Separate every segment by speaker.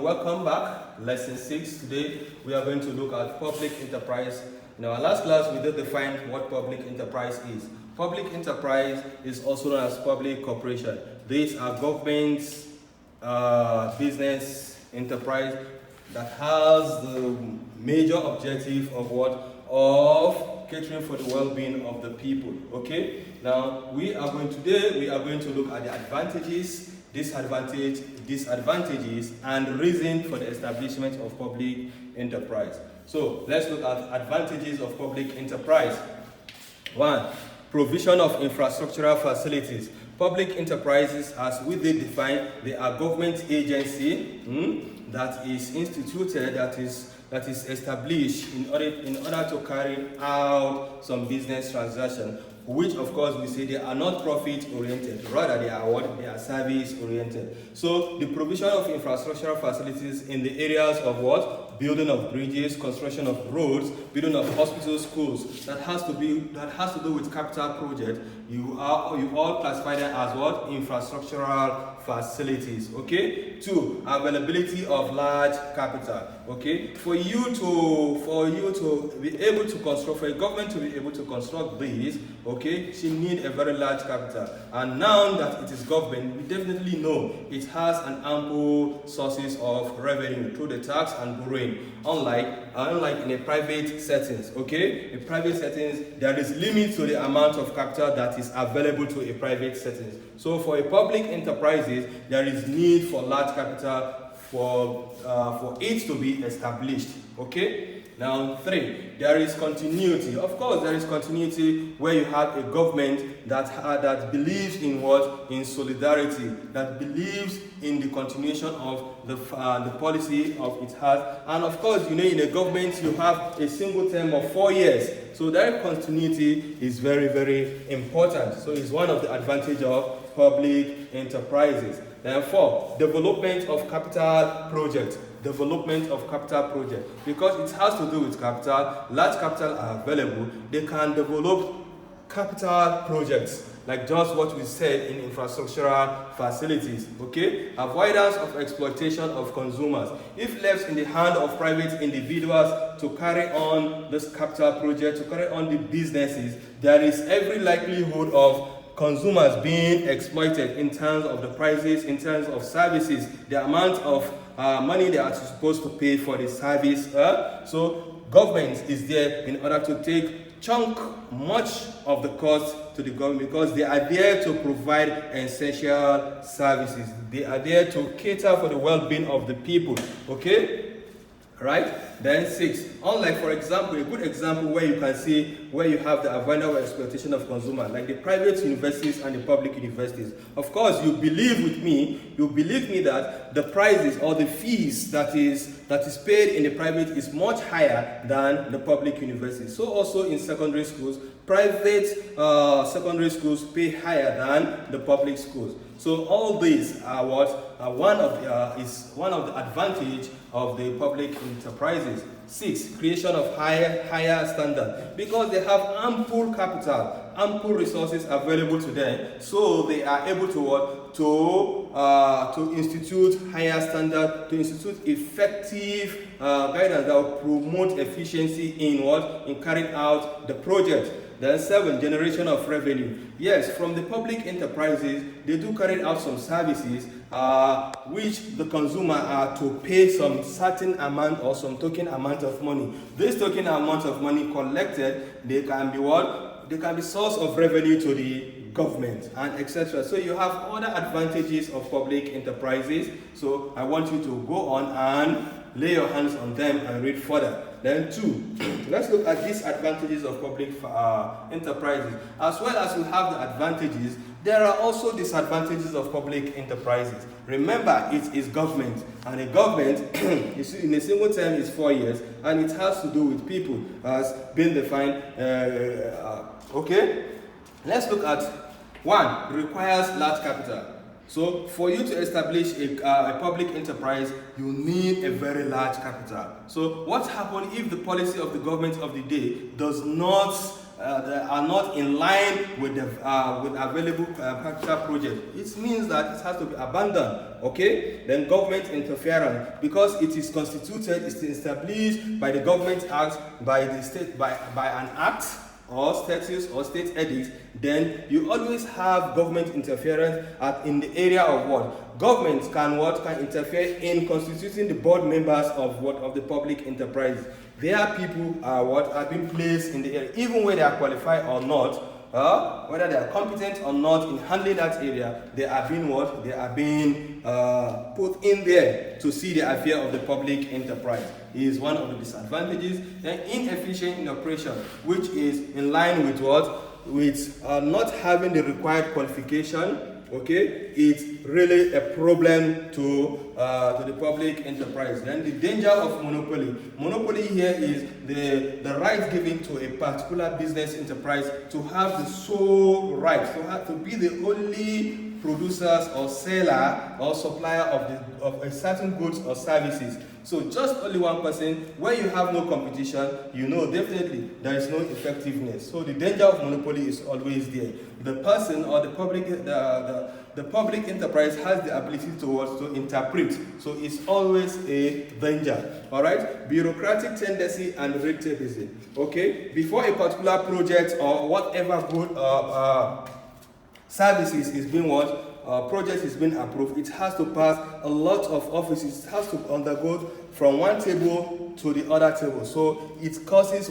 Speaker 1: welcome back. Lesson 6. Today we are going to look at public enterprise. In our last class, we did define what public enterprise is. Public enterprise is also known as public corporation. These are governments, business enterprise that has the major objective of what? Of catering for the well-being of the people. Okay. Now we are going to look at the advantages, disadvantages, and reason for the establishment of public enterprise. So let's look at advantages of public enterprise. 1. Provision of infrastructural facilities. Public enterprises, as we did define, they are government agency that is instituted, that is established in order to carry out some business transaction, which of course we say they are not profit oriented, rather they are what? They are service oriented. So the provision of infrastructural facilities in the areas of what? Building of bridges, construction of roads, building of hospitals, schools, that has to do with capital project. You all classify them as what? Infrastructural facilities. Okay. 2. Availability of large capital. Okay. For you to be able to construct, for a government to be able to construct these, okay, she need a very large capital. And now that it is government, we definitely know it has an ample sources of revenue through the tax and borrowing. Unlike in a private settings, okay? In private settings, there is limit to the amount of capital that is available to a private settings. So for a public enterprises, there is need for large capital for it to be established, okay? Now 3, there is continuity. Of course, there is continuity where you have a government that believes in what? In solidarity, that believes in the continuation of the policy of its heart. And of course, in a government, you have a single term of 4 years. So that continuity is very, very important. So it's one of the advantages of public enterprises. Then 4, development of capital projects. Development of capital project, because it has to do with capital. Large capital are available. They can develop capital projects like just what we said in infrastructural facilities. Okay, avoidance of exploitation of consumers. If left in the hand of private individuals to carry on this capital project, to carry on the businesses, there is every likelihood of consumers being exploited in terms of the prices, in terms of services, the amount of money they are supposed to pay for the service. So government is there in order to take much of the cost to the government, because they are there to provide essential services. They are there to cater for the well-being of the people. Okay? Right? Then 6, unlike, for example, a good example where you can see where you have the avoidance of exploitation of consumers, like the private universities and the public universities. Of course, you believe me that the prices or the fees that is paid in the private is much higher than the public universities. So also in secondary schools, private secondary schools pay higher than the public schools. So all these are one of the advantage of the public enterprises. 6, creation of higher standard, because they have ample capital, ample resources available to them, so they are able to institute higher standard, to institute effective guidance that will promote efficiency in carrying out the project. Then 7, generation of revenue. Yes, from the public enterprises, they do carry out some services which the consumer are to pay some certain amount or some token amount of money. This token amount of money collected, they can be what? They can be source of revenue to the government and etc. So you have other advantages of public enterprises. So I want you to go on and lay your hands on them and read further. Then 2, let's look at disadvantages of public enterprises. As well as we have the advantages, there are also disadvantages of public enterprises. Remember, it is government, and a government in a single term is 4 years, and it has to do with people, as been defined. Okay, let's look at 1. Requires large capital. So for you to establish a public enterprise, you need a very large capital. So what happens if the policy of the government of the day does not are not in line with the with available capital project, it means that it has to be abandoned. Okay, then government interference, because it is constituted, it's established by the government act, by the state, by an act or statutes or state edicts, then you always have government interference in the area of what? Government can interfere in constituting the board members of the public enterprise. There people are being placed in the area, even whether they are qualified or not, whether they are competent or not in handling that area, they are being They are being put in there to see the affair of the public enterprise. It is one of the disadvantages. Then inefficient in operation, which is in line with what? With not having the required qualification. Okay, it's really a problem to the public enterprise. Then the danger of monopoly. Monopoly here is the right given to a particular business enterprise to have the sole right, to be the only producers or seller or supplier of a certain goods or services. So just only one person, where you have no competition, definitely there is no effectiveness. So the danger of monopoly is always there. The person or the public enterprise has the ability to interpret. So it's always a danger. All right, bureaucratic tendency and red tapeism. Okay, before a particular project or whatever good services is being project is being approved, it has to pass a lot of offices. It has to undergo from one table to the other table. So it causes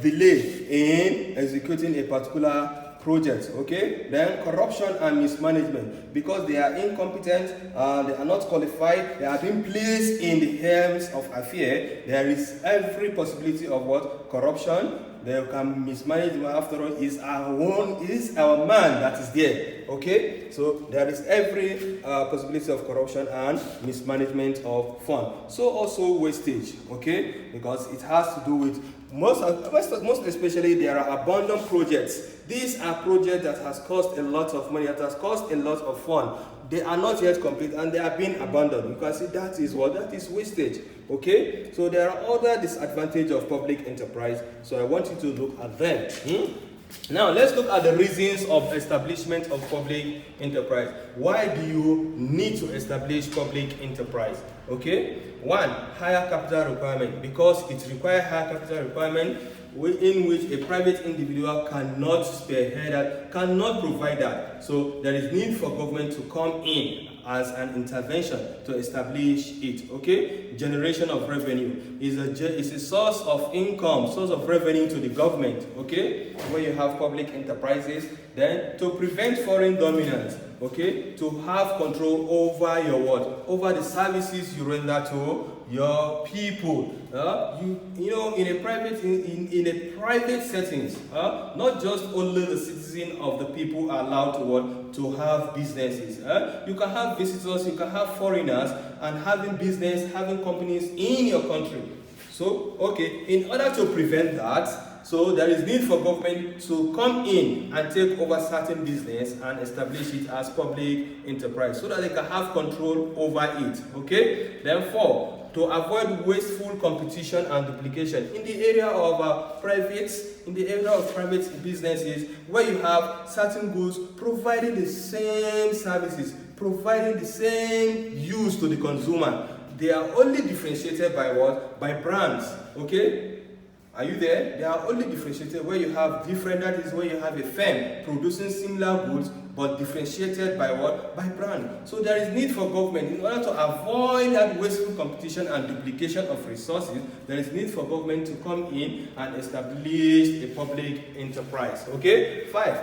Speaker 1: delay in executing a particular project. Okay, then corruption and mismanagement, because they are incompetent, they are not qualified, they are being placed in the hands of affair. There is every possibility of corruption. They can mismanage. After all, it is our man that is there. Okay, so there is every possibility of corruption and mismanagement of fund. So also wastage. Okay, because it has to do with most especially there are abandoned projects. These are projects that has cost a lot of money, that has cost a lot of fund. They are not yet complete and they are being abandoned. You can see that is that is wastage. Okay, so there are other disadvantages of public enterprise, so I want you to look at them. Now let's look at the reasons of establishment of public enterprise. Why do you need to establish public enterprise? Okay, one, higher capital requirement, because it requires higher capital requirement in which a private individual cannot spearhead, cannot provide that. So there is need for government to come in as an intervention to establish it. Okay, generation of revenue is a source of income, source of revenue to the government. Okay, where you have public enterprises, then to prevent foreign dominance. Okay, to have control over your over the services you render to your people. In a private settings, not just only the citizen of the people are allowed to have businesses. You can have visitors, you can have foreigners, and having business, having companies in your country. So, okay, in order to prevent that, so there is need for government to come in and take over certain business and establish it as public enterprise, so that they can have control over it. Okay, therefore, to avoid wasteful competition and duplication in the area of private businesses, where you have certain goods providing the same services, providing the same use to the consumer. They are only differentiated by by brands. Okay, are you there? They are only differentiated where you have different, that is where you have a firm producing similar goods but differentiated by by brand. So there is need for government, in order to avoid that wasteful competition and duplication of resources, there is need for government to come in and establish a public enterprise. Okay? 5,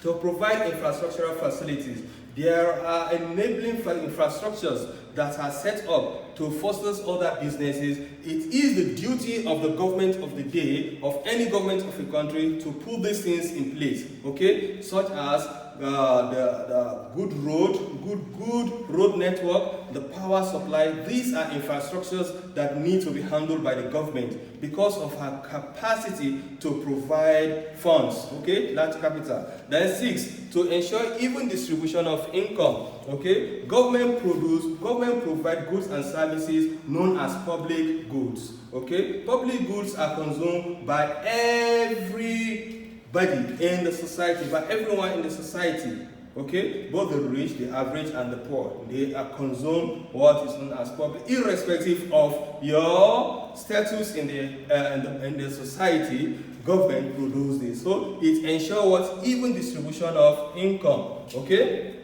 Speaker 1: to provide infrastructural facilities. There are enabling infrastructures that are set up to foster other businesses. It is the duty of the government of the day, of any government of a country, to put these things in place. Okay, such as the good road network, the power supply. These are infrastructures that need to be handled by the government because of her capacity to provide funds. Okay, large capital. Then 6, to ensure even distribution of income. Okay, government provide goods and services known as public goods. Okay, public goods are consumed by every in the society, by everyone in the society. Okay, both the rich, the average, and the poor, they are consume what is known as public, irrespective of your status in the society. Government produce this, so it ensures what even distribution of income. Okay.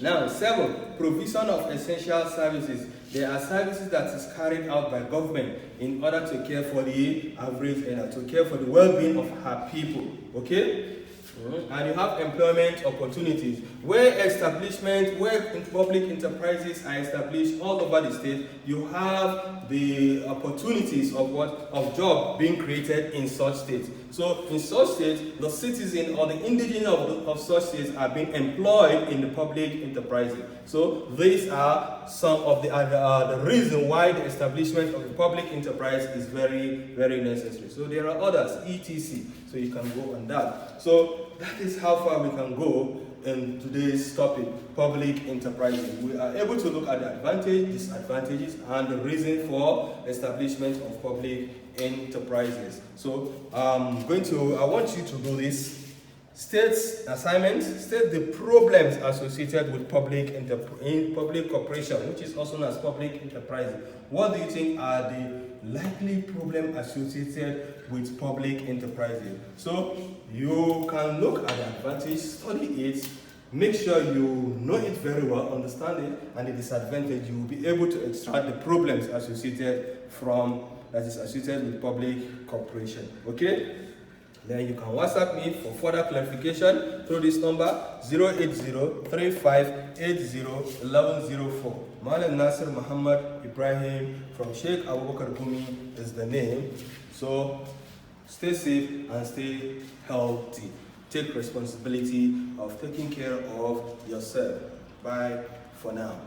Speaker 1: Now, 7, provision of essential services. There are services that is carried out by government in order to care for the average and to care for the well-being of her people. Okay. And you have employment opportunities where public enterprises are established all over the state. You have the opportunities of job being created in such states. So in such states, the citizen or the indigenous of such states are being employed in the public enterprises. So these are some of the reason why the establishment of the public enterprise is very, very necessary. So there are others, etc. So you can go on that. So that is how far we can go in today's topic, public enterprises. We are able to look at the advantages, disadvantages, and the reason for establishment of public enterprises. So I want you to do this. State assignments, state the problems associated with public corporation, which is also known as public enterprise. What do you think are the likely problems associated with public enterprises? So you can look at the advantage, study it, make sure you know it very well, understand it, and the disadvantage. You will be able to extract the problems associated with public corporation. Okay? Then you can WhatsApp me for further clarification through this number 08035801104. Malam Nasir Muhammad Ibrahim from Sheikh Abubakar Gumi is the name. So stay safe and stay healthy. Take responsibility of taking care of yourself. Bye for now.